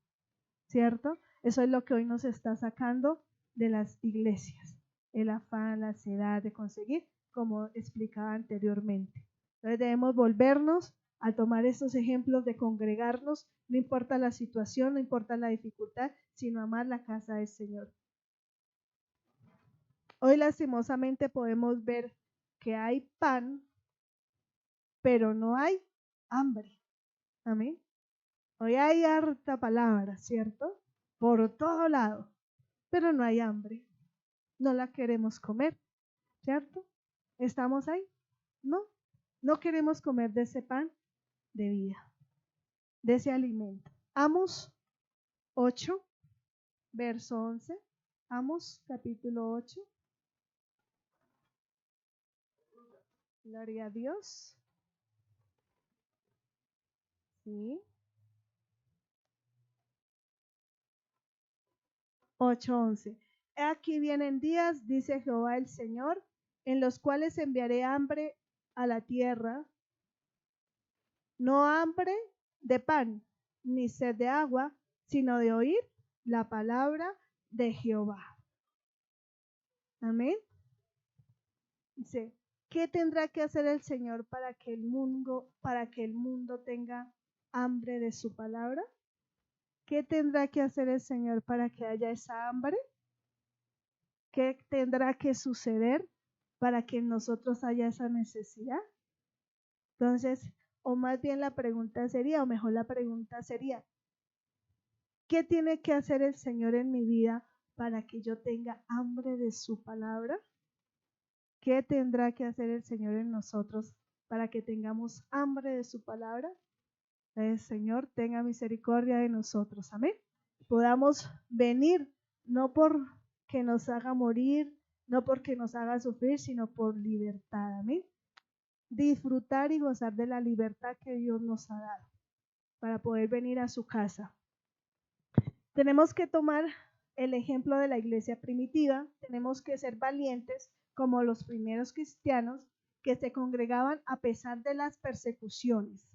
¿cierto? Eso es lo que hoy nos está sacando de las iglesias, el afán, la ansiedad de conseguir, como explicaba anteriormente. Entonces debemos volvernos a tomar estos ejemplos de congregarnos, no importa la situación, no importa la dificultad, sino amar la casa del Señor. Hoy lastimosamente podemos ver que hay pan, pero no hay hambre. Amén. Hoy hay harta palabra, ¿cierto? Por todo lado, pero no hay hambre. No la queremos comer, ¿cierto? ¿Estamos ahí? No, no queremos comer de ese pan de vida, de ese alimento. Amos 8, verso 11. Amos capítulo 8. Gloria a Dios. Sí. 8:11. Aquí vienen días, dice Jehová el Señor, en los cuales enviaré hambre a la tierra, no hambre de pan, ni sed de agua, sino de oír la palabra de Jehová. Amén. Dice, ¿qué tendrá que hacer el Señor para que el mundo tenga hambre de su palabra? ¿Qué tendrá que hacer el Señor para que haya esa hambre? ¿Qué tendrá que suceder para que en nosotros haya esa necesidad? Entonces, o más bien la pregunta sería, o mejor la pregunta sería, ¿qué tiene que hacer el Señor en mi vida para que yo tenga hambre de su palabra? ¿Qué tendrá que hacer el Señor en nosotros para que tengamos hambre de su palabra? El Señor tenga misericordia de nosotros, amén. Podamos venir, no por que nos haga morir, no porque nos haga sufrir, sino por libertad, amén. Disfrutar y gozar de la libertad que Dios nos ha dado para poder venir a su casa. Tenemos que tomar el ejemplo de la iglesia primitiva, tenemos que ser valientes como los primeros cristianos que se congregaban a pesar de las persecuciones,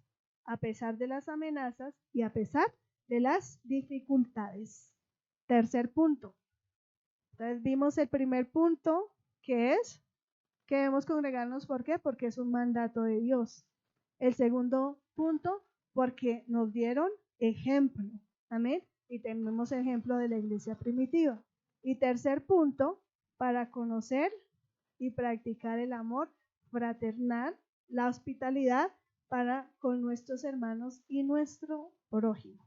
a pesar de las amenazas y a pesar de las dificultades. Tercer punto. Entonces vimos el primer punto, que es que debemos congregarnos. ¿Por qué? Porque es un mandato de Dios. El segundo punto, porque nos dieron ejemplo. Amén. Y tenemos ejemplo de la iglesia primitiva. Y tercer punto, para conocer y practicar el amor fraternal, la hospitalidad para con nuestros hermanos y nuestro prójimo.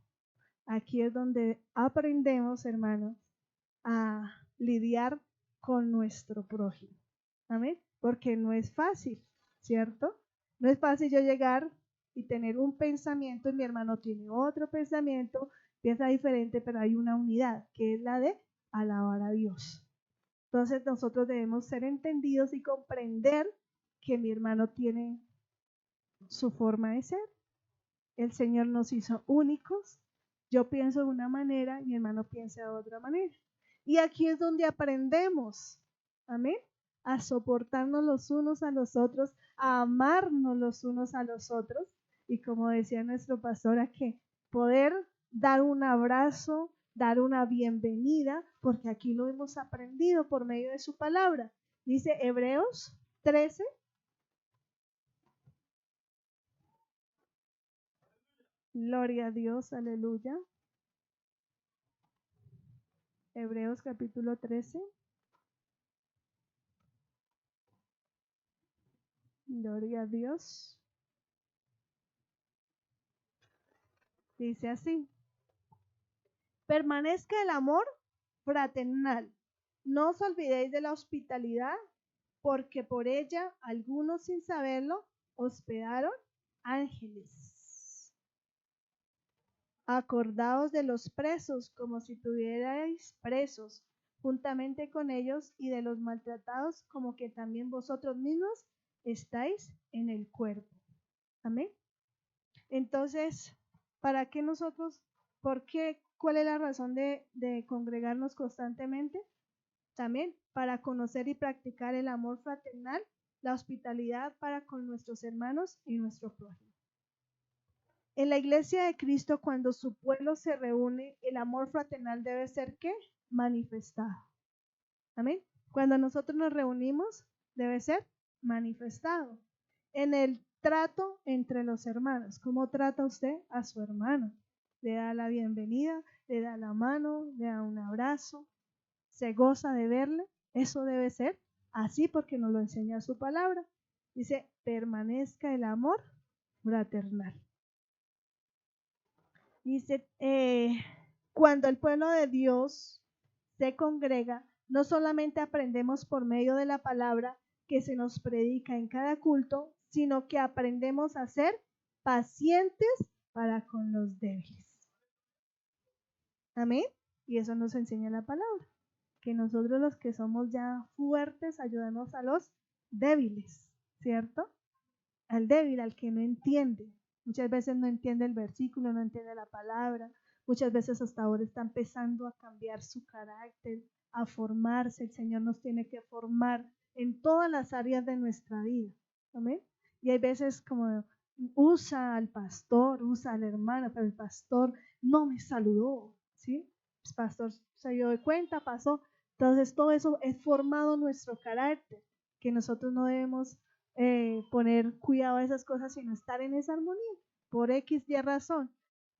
Aquí es donde aprendemos, hermanos, a lidiar con nuestro prójimo. Amén. Porque no es fácil, ¿cierto? No es fácil yo llegar y tener un pensamiento y mi hermano tiene otro pensamiento, piensa diferente, pero hay una unidad, que es la de alabar a Dios. Entonces nosotros debemos ser entendidos y comprender que mi hermano tiene su forma de ser. El Señor nos hizo únicos. Yo pienso de una manera, mi hermano piensa de otra manera. Y aquí es donde aprendemos, amén, a soportarnos los unos a los otros, a amarnos los unos a los otros. Y como decía nuestro pastor, a que poder dar un abrazo, dar una bienvenida, porque aquí lo hemos aprendido por medio de su palabra. Dice Hebreos 13, Gloria a Dios, aleluya. Hebreos capítulo 13. Gloria a Dios. Dice así: permanezca el amor fraternal. No os olvidéis de la hospitalidad, porque por ella algunos sin saberlo hospedaron ángeles. Acordaos de los presos como si tuvierais presos juntamente con ellos, y de los maltratados como que también vosotros mismos estáis en el cuerpo. Amén. Entonces, ¿para qué nosotros, cuál es la razón de congregarnos constantemente? También para conocer y practicar el amor fraternal, la hospitalidad para con nuestros hermanos y nuestro prójimo. En la iglesia de Cristo, cuando su pueblo se reúne, el amor fraternal debe ser ¿qué? Manifestado. Amén. Cuando nosotros nos reunimos, debe ser manifestado. En el trato entre los hermanos, ¿cómo trata usted a su hermano? Le da la bienvenida, le da la mano, le da un abrazo, se goza de verle. Eso debe ser así, porque nos lo enseña su palabra. Dice, permanezca el amor fraternal. Dice, cuando el pueblo de Dios se congrega, no solamente aprendemos por medio de la palabra que se nos predica en cada culto, sino que aprendemos a ser pacientes para con los débiles. Amén. Y eso nos enseña la palabra, que nosotros los que somos ya fuertes ayudemos a los débiles, ¿cierto? Al débil, al que no entiende. Muchas veces no entiende el versículo, no entiende la palabra. Muchas veces hasta ahora está empezando a cambiar su carácter, a formarse. El Señor nos tiene que formar en todas las áreas de nuestra vida. ¿Amén? Y hay veces como usa al pastor, usa al hermano, pero el pastor no me saludó, ¿sí? El pastor se dio de cuenta, pasó. Entonces todo eso es formado nuestro carácter, que nosotros no debemos poner cuidado a esas cosas, sino estar en esa armonía, por X y razón.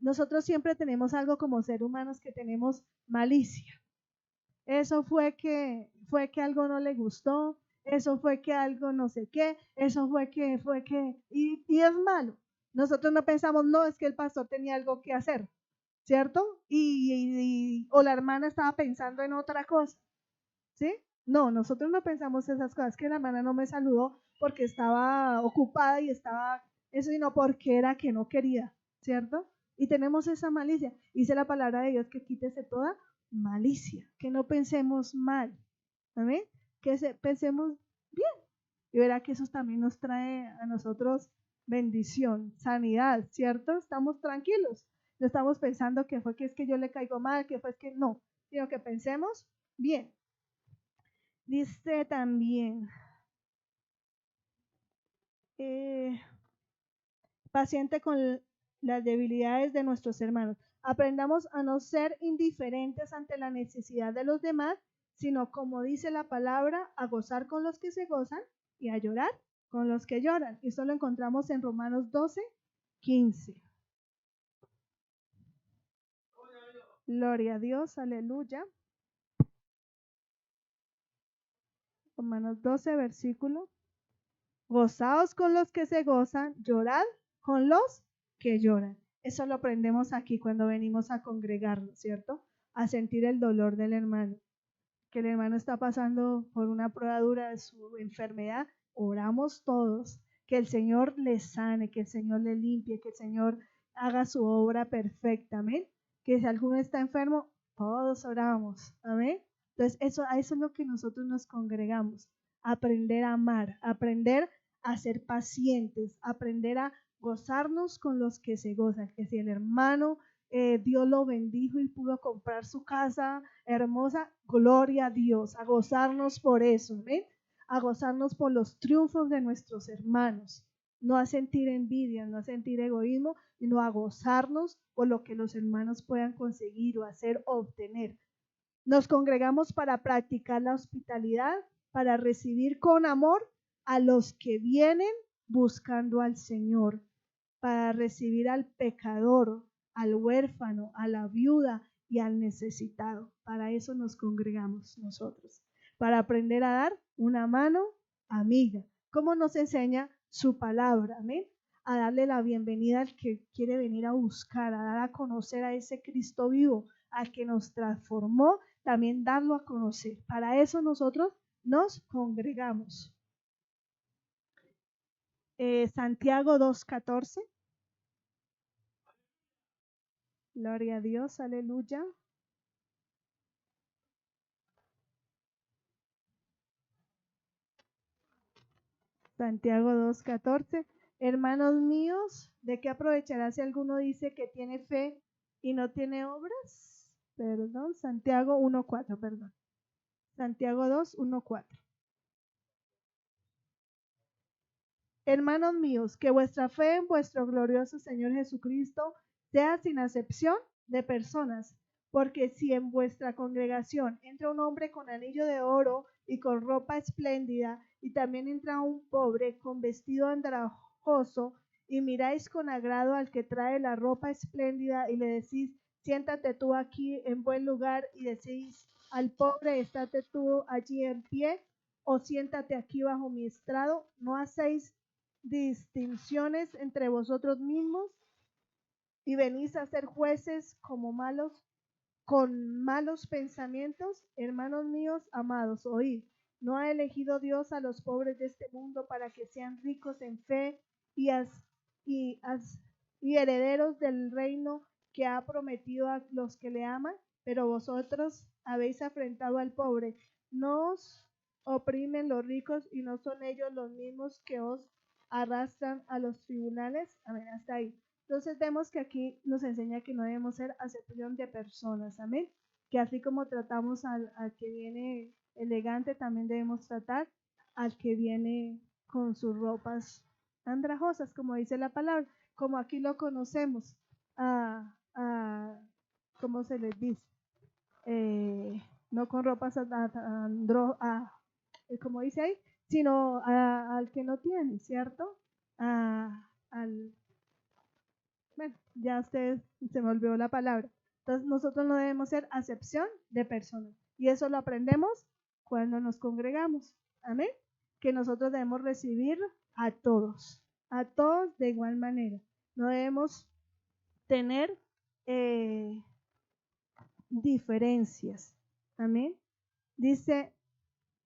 Nosotros siempre tenemos algo como ser humanos, que tenemos malicia. Eso fue que algo no le gustó, eso fue que algo no sé qué, eso fue que, y es malo. Nosotros no pensamos, no, es que el pastor tenía algo que hacer, ¿cierto? O la hermana estaba pensando en otra cosa, ¿sí? No, nosotros no pensamos esas cosas, que la hermana no me saludó porque estaba ocupada y estaba eso, sino porque era que no quería, ¿cierto? Y tenemos esa malicia. Dice la palabra de Dios que quítese toda malicia, que no pensemos mal, ¿amén? Que pensemos bien. Y verá que eso también nos trae a nosotros bendición, sanidad, ¿cierto? Estamos tranquilos. No estamos pensando que fue que es que yo le caigo mal, que fue que no, sino que pensemos bien. Dice también, paciente con las debilidades de nuestros hermanos. Aprendamos a no ser indiferentes ante la necesidad de los demás, sino, como dice la palabra, a gozar con los que se gozan y a llorar con los que lloran. Esto lo encontramos en Romanos 12:15. Gloria a Dios, aleluya. Romanos 12, versículo. Gozaos con los que se gozan, llorad con los que lloran. Eso lo aprendemos aquí cuando venimos a congregarnos, ¿cierto? A sentir el dolor del hermano. Que el hermano está pasando por una prueba dura de su enfermedad, oramos todos, que el Señor le sane, que el Señor le limpie, que el Señor haga su obra perfecta, amén. Que si alguno está enfermo, todos oramos, amén. Entonces, a eso es lo que nosotros nos congregamos, aprender a amar, aprender a ser pacientes, aprender a gozarnos con los que se gozan, que si el hermano Dios lo bendijo y pudo comprar su casa hermosa, gloria a Dios, a gozarnos por eso, ¿amén? A gozarnos por los triunfos de nuestros hermanos, no a sentir envidia, no a sentir egoísmo, sino a gozarnos por lo que los hermanos puedan conseguir o hacer o obtener. Nos congregamos para practicar la hospitalidad, para recibir con amor a los que vienen buscando al Señor. para recibir al pecador, al huérfano, a la viuda y al necesitado. Para eso nos congregamos nosotros, para aprender a dar una mano amiga, como nos enseña su palabra, amén, a darle la bienvenida al que quiere venir a buscar, a dar a conocer a ese Cristo vivo, al que nos transformó, también darlo a conocer. Para eso nosotros nos congregamos. Santiago 2:14. Gloria a Dios, aleluya. Santiago 2:14. Hermanos míos, ¿de qué aprovechará si alguno dice que tiene fe y no tiene obras? Perdón, Santiago 1:4, perdón. Santiago 2:1-4. Hermanos míos, que vuestra fe en vuestro glorioso Señor Jesucristo sea sin acepción de personas, porque si en vuestra congregación entra un hombre con anillo de oro y con ropa espléndida, y también entra un pobre con vestido andrajoso, y miráis con agrado al que trae la ropa espléndida y le decís, siéntate tú aquí en buen lugar, y decís al pobre, estate tú allí en pie, o siéntate aquí bajo mi estrado, ¿no hacéis distinciones entre vosotros mismos y venís a ser jueces como malos, con malos pensamientos? Hermanos míos amados, oíd, ¿no ha elegido Dios a los pobres de este mundo para que sean ricos en fe y, y, y herederos del reino que ha prometido a los que le aman? Pero vosotros habéis afrentado al pobre. ¿No os oprimen los ricos y no son ellos los mismos que os arrastran a los tribunales? Amén, hasta ahí. Entonces vemos que aquí nos enseña que no debemos ser acepción de personas, amén. Que así como tratamos al que viene elegante, también debemos tratar al que viene con sus ropas andrajosas, como dice la palabra, como aquí lo conocemos, ¿cómo se les dice? No con ropas como dice ahí, sino al que no tiene, ¿cierto? Bueno, ya ustedes se me olvidó la palabra. Entonces nosotros no debemos ser acepción de personas. Y eso lo aprendemos cuando nos congregamos. Amén. Que nosotros debemos recibir a todos de igual manera. No debemos tener diferencias. Amén. Dice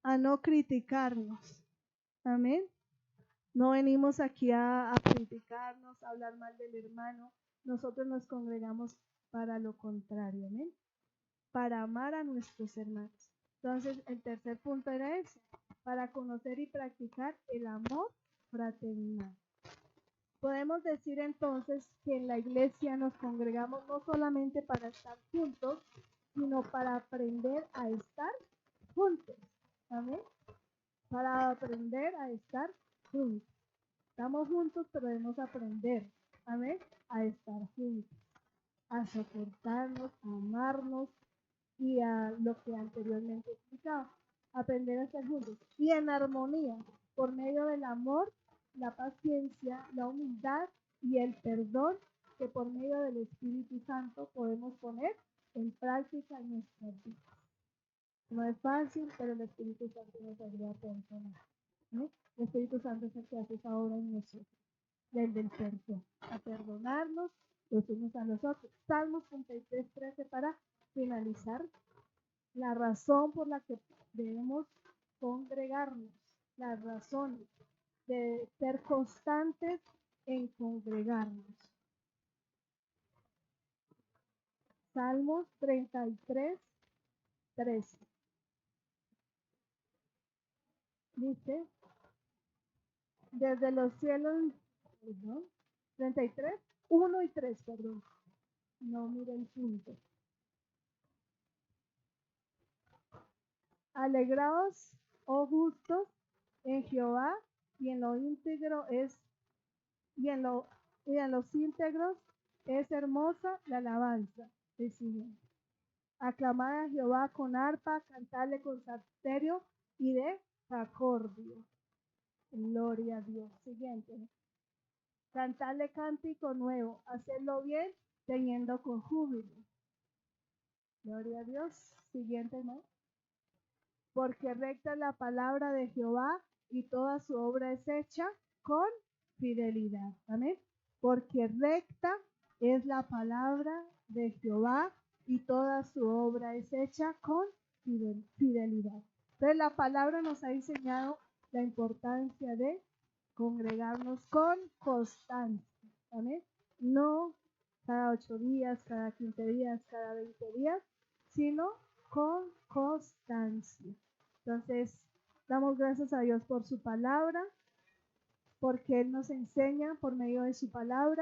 a no criticarnos. Amén. No venimos aquí a criticarnos, a hablar mal del hermano. Nosotros nos congregamos para lo contrario, ¿amén? Para amar a nuestros hermanos. Entonces, el tercer punto era ese, para conocer y practicar el amor fraternal. Podemos decir entonces que en la iglesia nos congregamos no solamente para estar juntos, sino para aprender a estar juntos. ¿Amén? Para aprender a estar juntos. Estamos juntos, pero debemos aprender, amén, a estar juntos, a soportarnos, a amarnos y a lo que anteriormente explicaba, aprender a estar juntos y en armonía por medio del amor, la paciencia, la humildad y el perdón que por medio del Espíritu Santo podemos poner en práctica en nuestras vidas. No es fácil, pero el Espíritu Santo nos ayuda a perdonar. ¿Sí? El Espíritu Santo es el que hace esa obra en nosotros, desde el perdón, a perdonarnos los unos a los otros. Salmos 33:13 para finalizar. La razón por la que debemos congregarnos, las razones de ser constantes en congregarnos. Salmos 33:13. Dice, desde los cielos, ¿no? 33, 1 y 3, perdón. No miren juntos. Alegraos, oh justos, en Jehová, y en lo íntegro es, y en los íntegros es hermosa la alabanza del Señor. Aclamad a Jehová con arpa, cantarle con salterio y de acordio. Gloria a Dios. Siguiente. Cantarle cántico nuevo, hacerlo bien, teniendo con júbilo. Gloria a Dios. Siguiente, ¿no? Porque recta es la palabra de Jehová y toda su obra es hecha con fidelidad. Amén. Porque recta es la palabra de Jehová y toda su obra es hecha con fidelidad. Entonces la palabra nos ha enseñado la importancia de congregarnos con constancia. Amén. No cada 8 días, cada 15 días, cada 20 días, sino con constancia. Entonces, damos gracias a Dios por su palabra, porque Él nos enseña por medio de su palabra.